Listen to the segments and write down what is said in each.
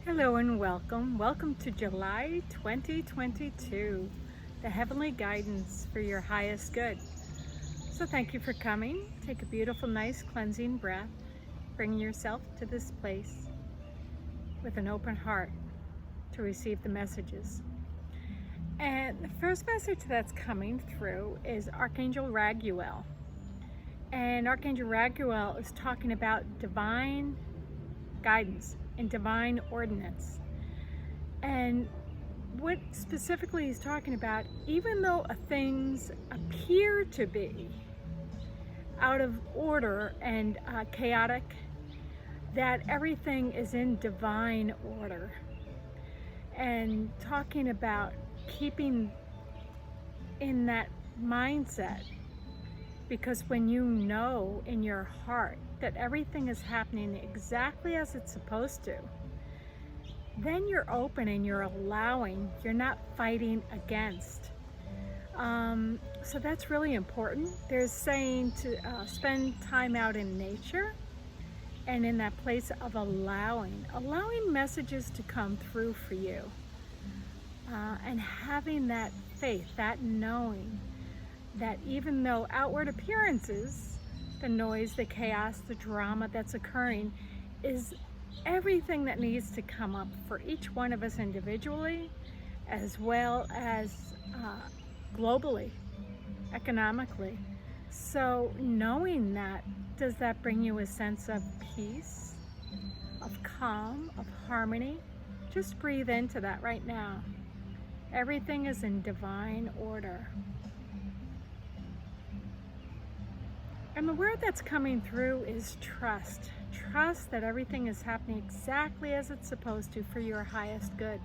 Hello and welcome. Welcome to July 2022, the heavenly guidance for your highest good. So thank you for coming. Take a beautiful, nice cleansing breath. Bring yourself to this place with an open heart to receive the messages. And the first message that's coming through is Archangel Raguel. And Archangel Raguel is talking about divine guidance and divine ordinance. And what specifically he's talking about, even though things appear to be out of order and chaotic, that everything is in divine order. And talking about keeping in that mindset, because when you know in your heart that everything is happening exactly as it's supposed to, then you're open and you're allowing, you're not fighting against. So that's really important. There's saying to spend time out in nature and in that place of allowing messages to come through for you, and having that faith, that knowing that even though outward appearances, the noise, the chaos, the drama that's occurring is everything that needs to come up for each one of us individually, as well as globally, economically. So knowing that, does that bring you a sense of peace, of calm, of harmony? Just breathe into that right now. Everything is in divine order. And the word that's coming through is trust. Trust that everything is happening exactly as it's supposed to for your highest good.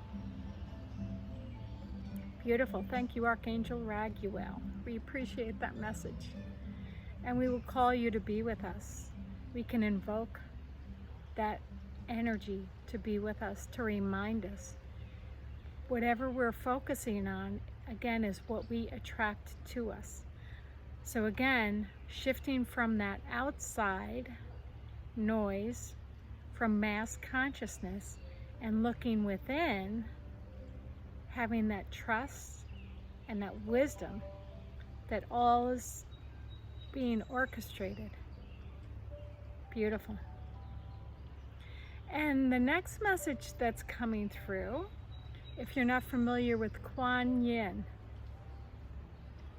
Beautiful. Thank you, Archangel Raguel. We appreciate that message. And we will call you to be with us. We can invoke that energy to be with us, to remind us. Whatever we're focusing on, again, is what we attract to us. So again, shifting from that outside noise, from mass consciousness, and looking within, having that trust and that wisdom that all is being orchestrated. Beautiful. And the next message that's coming through, if you're not familiar with Kuan Yin,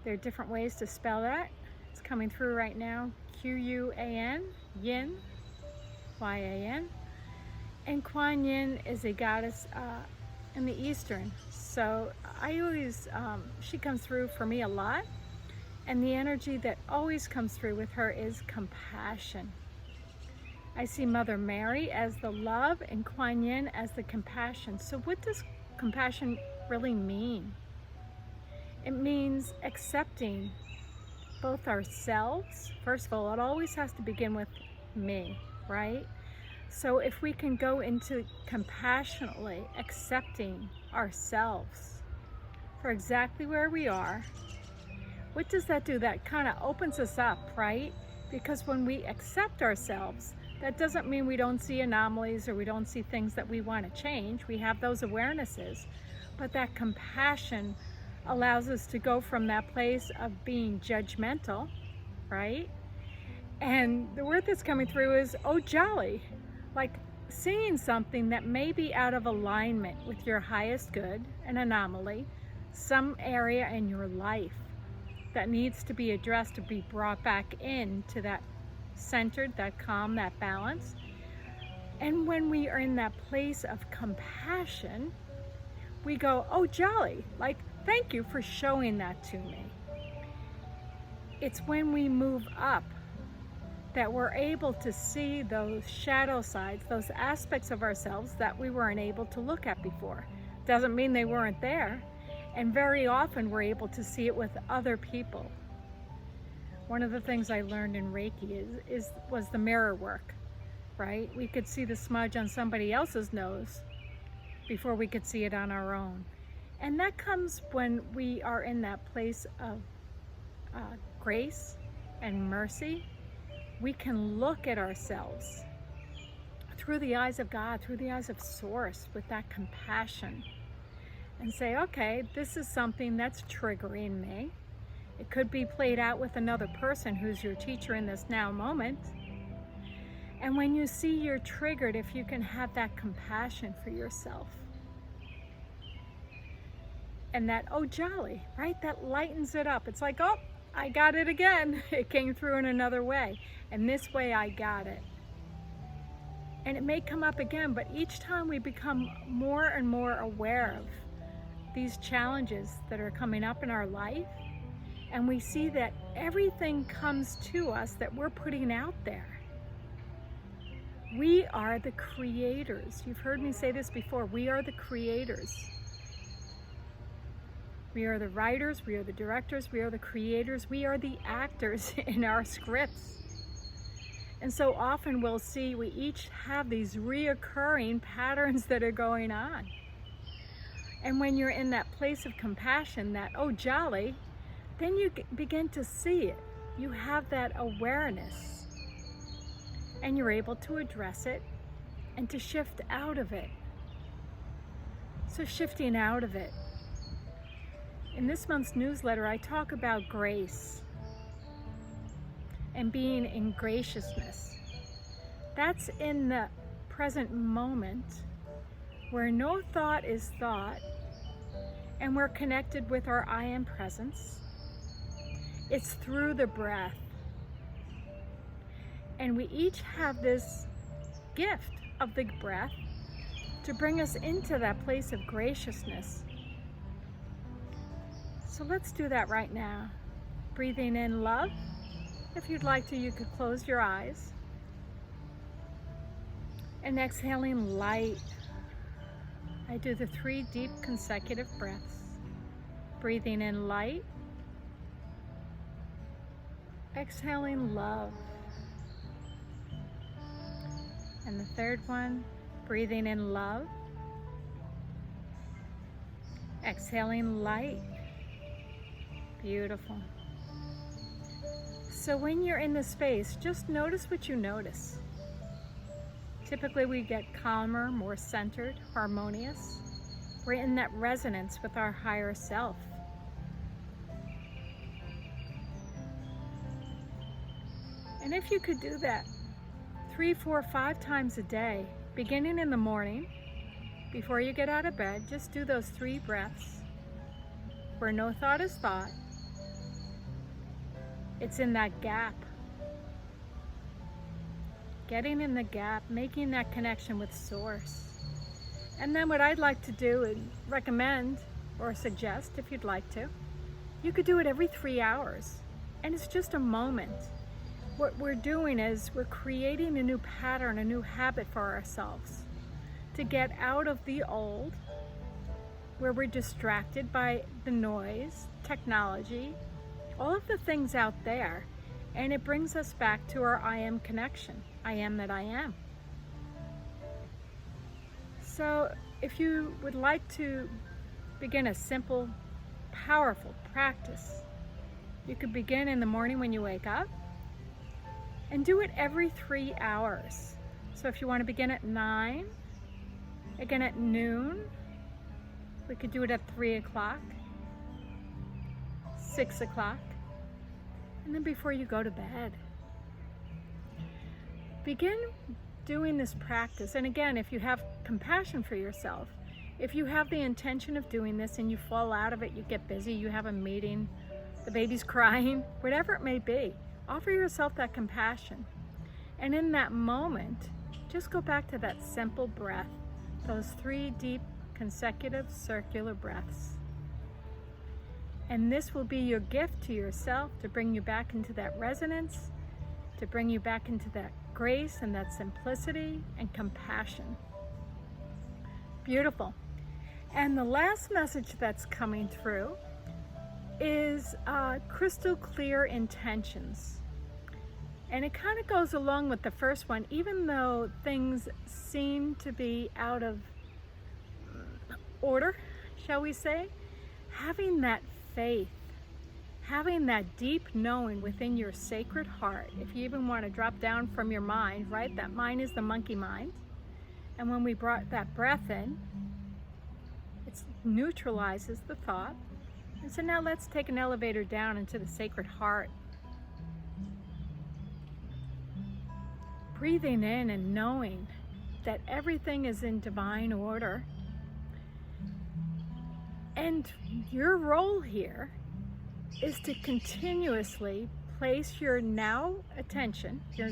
there are different ways to spell that. It's coming through right now. Q-U-A-N, Yin, Y-A-N. And Kuan Yin is a goddess in the Eastern. So I always, she comes through for me a lot. And the energy that always comes through with her is compassion. I see Mother Mary as the love and Kuan Yin as the compassion. So what does compassion really mean? It means accepting both ourselves. First of all, it always has to begin with me, right? So if we can go into compassionately accepting ourselves for exactly where we are, what does that do? That kind of opens us up, right? Because when we accept ourselves, that doesn't mean we don't see anomalies or we don't see things that we want to change. We have those awarenesses, but that compassion allows us to go from that place of being judgmental, right? And the word that's coming through is, oh, jolly. Like seeing something that may be out of alignment with your highest good, an anomaly, some area in your life that needs to be addressed, to be brought back into that centered, that calm, that balance. And when we are in that place of compassion, we go, oh, jolly. Like, thank you for showing that to me. It's when we move up that we're able to see those shadow sides, those aspects of ourselves that we weren't able to look at before. Doesn't mean they weren't there. And very often we're able to see it with other people. One of the things I learned in Reiki was the mirror work, right? We could see the smudge on somebody else's nose before we could see it on our own. And that comes when we are in that place of grace and mercy. We can look at ourselves through the eyes of God, through the eyes of Source, with that compassion, and say, okay, this is something that's triggering me. It could be played out with another person who's your teacher in this now moment. And when you see you're triggered, if you can have that compassion for yourself, and that, oh jolly, right? That lightens it up. It's like, oh, I got it again. It came through in another way. And this way I got it. And it may come up again, but each time we become more and more aware of these challenges that are coming up in our life, and we see that everything comes to us that we're putting out there. We are the creators. You've heard me say this before. We are the creators. We are the writers, we are the directors, we are the creators, we are the actors in our scripts. And so often we'll see we each have these reoccurring patterns that are going on. And when you're in that place of compassion, that, oh jolly, then you begin to see it. You have that awareness. And you're able to address it and to shift out of it. So shifting out of it. In this month's newsletter, I talk about grace and being in graciousness. That's in the present moment where no thought is thought and we're connected with our I am presence. It's through the breath. And we each have this gift of the breath to bring us into that place of graciousness. So let's do that right now. Breathing in love. If you'd like to, you could close your eyes. And exhaling light. I do the 3 deep consecutive breaths. Breathing in light. Exhaling love. And the 3rd one, breathing in love. Exhaling light. Beautiful. So when you're in the space, just notice what you notice. Typically we get calmer, more centered, harmonious. We're in that resonance with our higher self. And if you could do that 3, 4, 5 times a day, beginning in the morning, before you get out of bed, just do those 3 breaths where no thought is thought. It's in that gap. Getting in the gap, making that connection with Source. And then what I'd like to do and recommend or suggest, if you'd like to, you could do it every 3 hours. And it's just a moment. What we're doing is we're creating a new pattern, a new habit for ourselves to get out of the old, where we're distracted by the noise, technology, all of the things out there, and it brings us back to our I am connection. I am that I am. So if you would like to begin a simple, powerful practice, you could begin in the morning when you wake up and do it every 3 hours. So if you want to begin at 9, again at noon, we could do it at 3 o'clock, 6 o'clock, and then before you go to bed. Begin doing this practice. And again, if you have compassion for yourself, if you have the intention of doing this and you fall out of it, you get busy, you have a meeting, the baby's crying, whatever it may be, offer yourself that compassion. And in that moment, just go back to that simple breath, those 3 deep consecutive circular breaths. And this will be your gift to yourself to bring you back into that resonance, to bring you back into that grace and that simplicity and compassion. Beautiful. And the last message that's coming through is crystal clear intentions. And it kind of goes along with the first one, even though things seem to be out of order, shall we say, having that faith, having that deep knowing within your sacred heart, if you even want to drop down from your mind, right? That mind is the monkey mind. And when we brought that breath in, it neutralizes the thought. And so now let's take an elevator down into the Sacred Heart. Breathing in and knowing that everything is in divine order. And your role here is to continuously place your now attention, your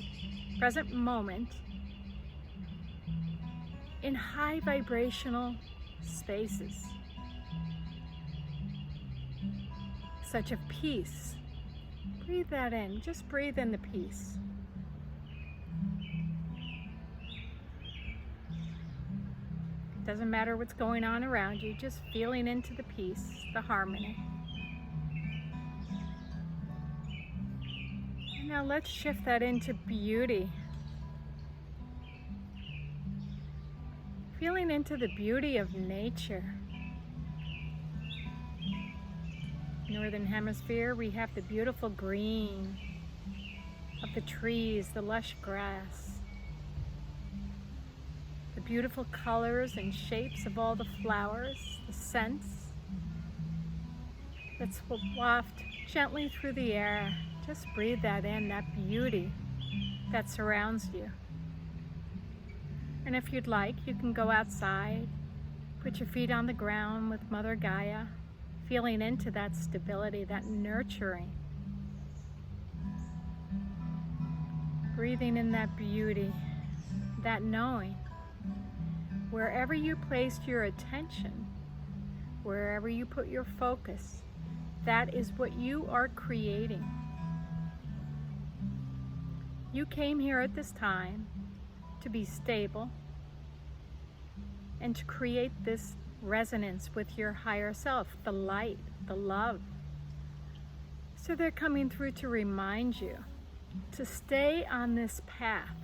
present moment, in high vibrational spaces, such of peace. Breathe that in. Just breathe in the peace. Doesn't matter what's going on around you, just feeling into the peace, the harmony. And now let's shift that into beauty. Feeling into the beauty of nature. Northern Hemisphere, we have the beautiful green of the trees, the lush grass. The beautiful colors and shapes of all the flowers, the scents that waft gently through the air. Just breathe that in, that beauty that surrounds you. And if you'd like, you can go outside, put your feet on the ground with Mother Gaia, feeling into that stability, that nurturing. Breathing in that beauty, that knowing. Wherever you placed your attention, wherever you put your focus, that is what you are creating. You came here at this time to be stable and to create this resonance with your higher self, the light, the love. So they're coming through to remind you to stay on this path,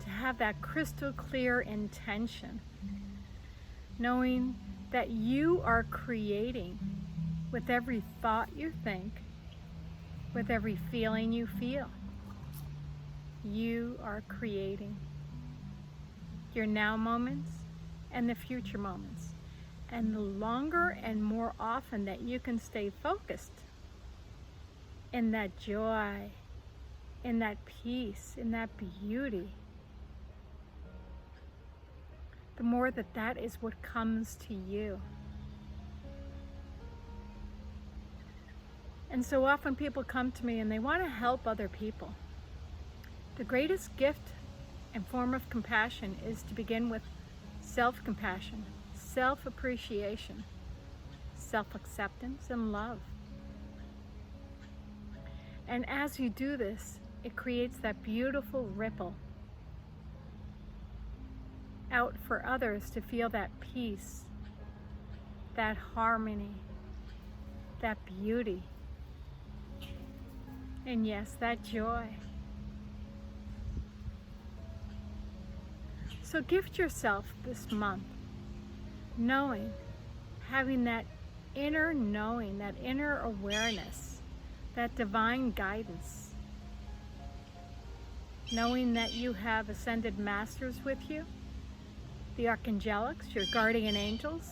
to have that crystal clear intention, knowing that you are creating with every thought you think, with every feeling you feel. You are creating your now moments and the future moments. And the longer and more often that you can stay focused in that joy, in that peace, in that beauty, the more that is what comes to you. And so often people come to me and they want to help other people. The greatest gift and form of compassion is to begin with self-compassion, self-appreciation, self-acceptance, and love. And as you do this, it creates that beautiful ripple out for others to feel that peace, that harmony, that beauty, and yes, that joy. So gift yourself this month, knowing, having that inner knowing, that inner awareness, that divine guidance, knowing that you have ascended masters with you, the archangelics, your guardian angels,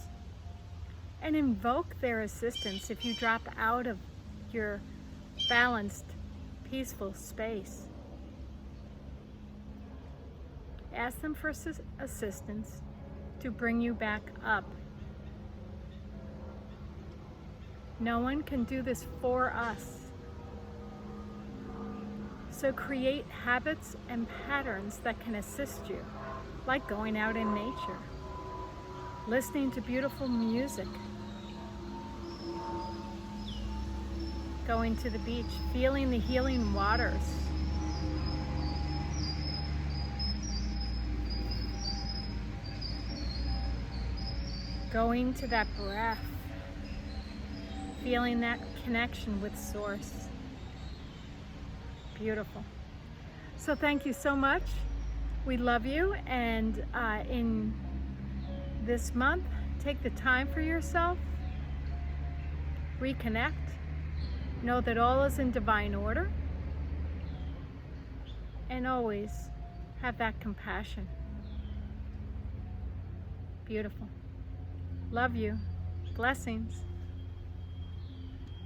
and invoke their assistance if you drop out of your balanced, peaceful space. Ask them for assistance to bring you back up. No one can do this for us. So create habits and patterns that can assist you, like going out in nature, listening to beautiful music, going to the beach, feeling the healing waters, going to that breath, feeling that connection with Source. Beautiful. So thank you so much. We love you, and in this month, take the time for yourself, reconnect, know that all is in divine order, and always have that compassion. Beautiful. Love you. Blessings.